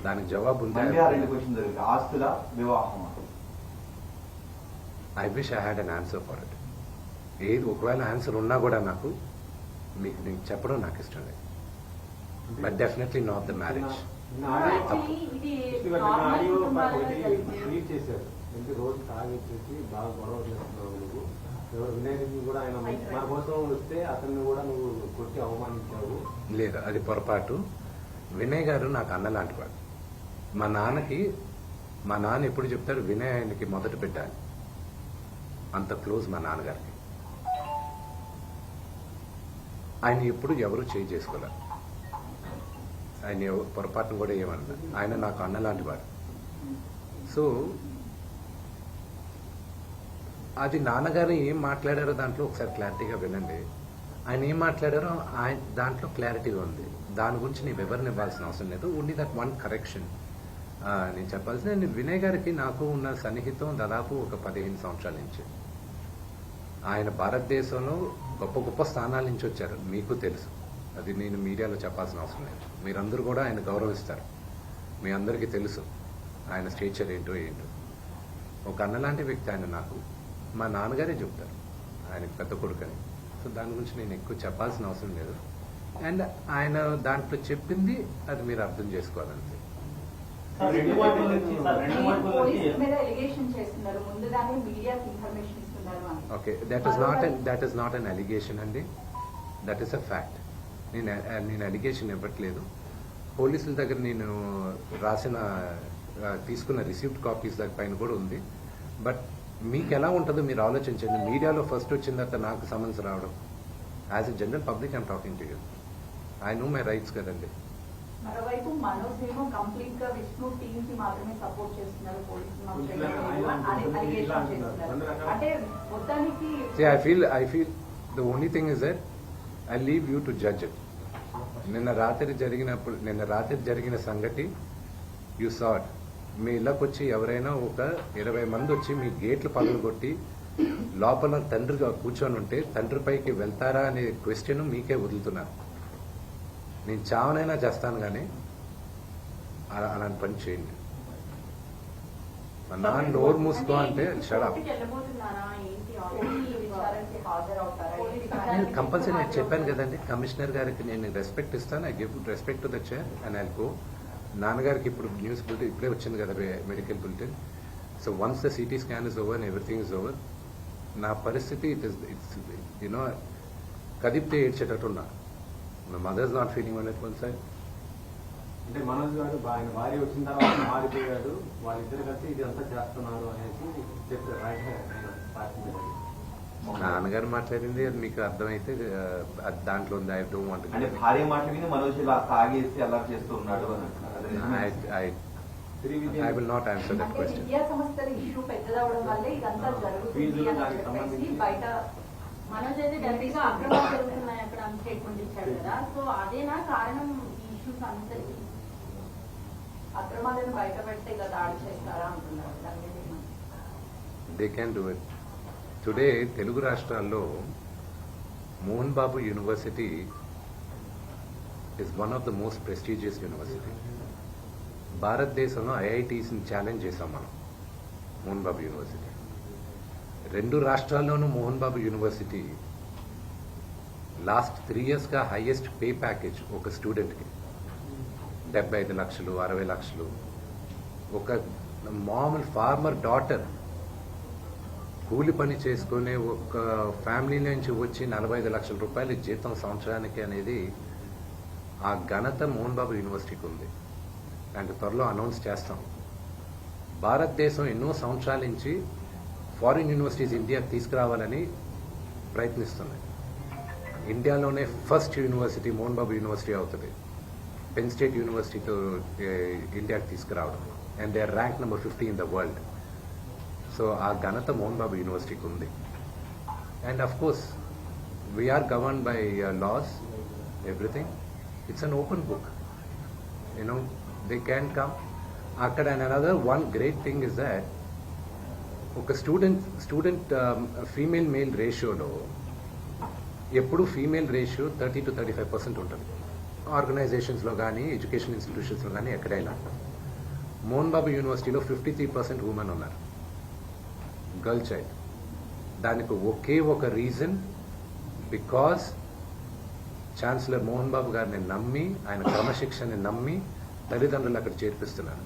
దానికి జవాబు ఉంది. I wish I had an answer for it. ఏది ఒకవేళ ఆన్సర్ ఉన్నా కూడా నాకు మీకు చెప్పడం నాకు ఇష్టం లేదు. But definitely not the marriage. రోజు తాగొచ్చేసి బాగా గొడవ చేస్తున్నావు నువ్వు. వినాయకుడిని కూడా ఆయన మన కోసం వస్తే అతన్ని కూడా నువ్వు కొట్టి అవమానించావు. లేదు, అది పొరపాటు. వినయ్ గారు నాకు అన్న లాంటి వాడు. మా నాన్న ఎప్పుడు చెప్తాడు, వినయ్ ఆయనకి మొదట పెట్టాలి. అంత క్లోజ్ మా నాన్నగారికి. ఆయన ఎప్పుడు ఎవరు చేయి చేసుకోలే. ఆయన పొరపాటును కూడా ఏమన్నా. ఆయన నాకు అన్న లాంటి వాడు. సో అది నాన్నగారు ఏం మాట్లాడారో దాంట్లో ఒకసారి క్లారిటీగా వినండి. ఆయన ఏం మాట్లాడారో ఆయన దాంట్లో క్లారిటీగా ఉంది. దాని గురించి నేను వివరణ ఇవ్వాల్సిన అవసరం లేదు. ఓన్లీ దట్ వన్ కరెక్షన్ నేను చెప్పాల్సిన. నేను వినయ్ గారికి నాకు ఉన్న సన్నిహితం దాదాపు ఒక 15 సంవత్సరాల నుంచి. ఆయన భారతదేశంలో గొప్ప గొప్ప స్థానాల నుంచి వచ్చారు, మీకు తెలుసు. అది నేను మీడియాలో చెప్పాల్సిన అవసరం లేదు. మీరందరూ కూడా ఆయన గౌరవిస్తారు. మీ అందరికీ తెలుసు ఆయన స్టేచర్ ఏంటో. ఒక అన్నలాంటి వ్యక్తి ఆయన నాకు. మా నాన్నగారే చెప్తారు ఆయనకు పెద్ద కొడుకని. సో దాని గురించి నేను ఎక్కువ చెప్పాల్సిన అవసరం లేదు. అండ్ ఆయన దాంట్లో చెప్పింది అది మీరు అర్థం చేసుకోవాలంతే. Okay, that is not an allegation అండి. That is a fact. నేను అలిగేషన్ ఇవ్వట్లేదు. పోలీసుల దగ్గర నేను తీసుకున్న రిసీవ్డ్ కాపీస్ దగ్గర పైన కూడా ఉంది. బట్ మీకు ఎలా ఉంటుందో మీరు ఆలోచించండి. మీడియాలో ఫస్ట్ వచ్చిన తర్వాత నాకు సమన్స్ రావడం. As a general public I'm talking to you. I know my rights కదండి. మరోవైపు మనోజ్ ఏమో కంప్లీట్ గా విష్ణు టీమ్ కి మాత్రమే సపోర్ట్ చేస్తున్నారు, పోలీసులు అంటే మొత్తానికి. I feel the only thing is that I leave you to judge it. నిన్న రాత్రి జరిగిన సంగతి యూ saw it. మీ ఇళ్ళకి వచ్చి ఎవరైనా ఒక 20 మంది వచ్చి మీ గేట్లు పగలగొట్టి లోపల తండ్రిగా కూర్చొని ఉంటే తండ్రిపైకి వెళ్తారా అనే క్వశ్చన్ మీకే వదులుతున్నారు. నేను చావనైనా చేస్తాను కానీ అలాంటి పని చేయండి. మా నాన్న నోరు మూసుకో అంటే షడప్. నేను కంపల్సరీ చెప్పాను కదండి, కమిషనర్ గారికి నేను రెస్పెక్ట్ ఇస్తాను. I give respect to the chair and I go. నాన్నగారికి ఇప్పుడు న్యూస్ బులెటిన్ ఇప్పుడే వచ్చింది కదా, medical bulletin. So once the CT scan is over and everything is over, నా పరిస్థితి ఇట్స్ యూనో కదిపితే ఏడ్చేటట్టున్నా. My mother is not feeling one at one side. అంటే మనోజ్ గారు ఆయన భార్య వచ్చిన తర్వాత మారిపోయాడు, వాళ్ళిద్దరు కలిసి ఇది అంతా చేస్తున్నారు అనేసి చెప్పారు. నాన్నగారు మాట్లాడింది అది మీకు అర్థమైతే దాంట్లో ఉంది. I don't want. అంటే భార్య మాట్లాడింది మనోజ్ ఇలా తాగేసి అలా చేస్తూ ఉన్నాడు అని. I will not answer that question. విద్యా సంస్థల ఇష్యూ పెద్దదవడం వల్లే ఇదంతా జరుగుతుంది అని చెప్పేసి బయట మనోజ్ అయితే డైరెక్ట్గా అక్రమాలు జరుగుతున్నాయి అక్కడ అని స్టేట్మెంట్ ఇచ్చాడు కదా. సో అదేనా కారణం ఈ ఇష్యూస్ అందరికీ? అక్రమాలను బయట పెడితే ఇలా దాడి చేస్తారా అంటున్నారు. They can do it. Today Telugu రాష్ట్రాల్లో Mohan Babu university is one of the most prestigious university. భారతదేశంలో ఐఐటీస్ని ఛాలెంజ్ చేశాం మనం. మోహన్ బాబు యూనివర్సిటీ 2 రాష్ట్రాల్లోనూ మోహన్ బాబు యూనివర్సిటీ లాస్ట్ 3 yearsగా హైయెస్ట్ పే ప్యాకేజ్ ఒక స్టూడెంట్కి 75 లక్షలు 60 లక్షలు. ఒక మామూలు ఫార్మర్ డాటర్ కూలి పని చేసుకునే ఒక ఫ్యామిలీ నుంచి వచ్చి 45 లక్షల రూపాయలు జీతం సంవత్సరానికి అనేది ఆ ఘనత మోహన్ బాబు యూనివర్సిటీకి ఉంది. అండ్ త్వరలో అనౌన్స్ చేస్తాం. భారతదేశం ఎన్నో సంవత్సరాల నుంచి ఫారిన్ యూనివర్సిటీస్ ఇండియాకి తీసుకురావాలని ప్రయత్నిస్తున్నాయి. ఇండియాలోనే first university Mohan Babu university అవుతుంది. పెన్ స్టేట్ యూనివర్సిటీతో ఇండియాకి తీసుకురావడం. And they are rank number 50 in the world. So ఆ ఘనత మోహన్ బాబు యూనివర్సిటీకి ఉంది. And of course we're govern by laws, everything. It's an open book. You know they can come అక్కడ. And another one great thing is that ఒక student female male రేషియోలో ఎప్పుడు female ratio 30 to 35% ఉంటుంది. ఆర్గనైజేషన్స్లో కానీ ఎడ్యుకేషన్ ఇన్స్టిట్యూషన్స్లో కానీ ఎక్కడైనా. మోహన్ బాబు యూనివర్సిటీలో 53% ఉమెన్ ఉన్నారు, గర్ల్ చైల్డ్. దానికి ఒకే ఒక reason, because chancellor Mohan Babu గారిని నమ్మి, ఆయన క్రమశిక్షణని నమ్మి తల్లిదండ్రులు అక్కడ చేర్పిస్తున్నారు.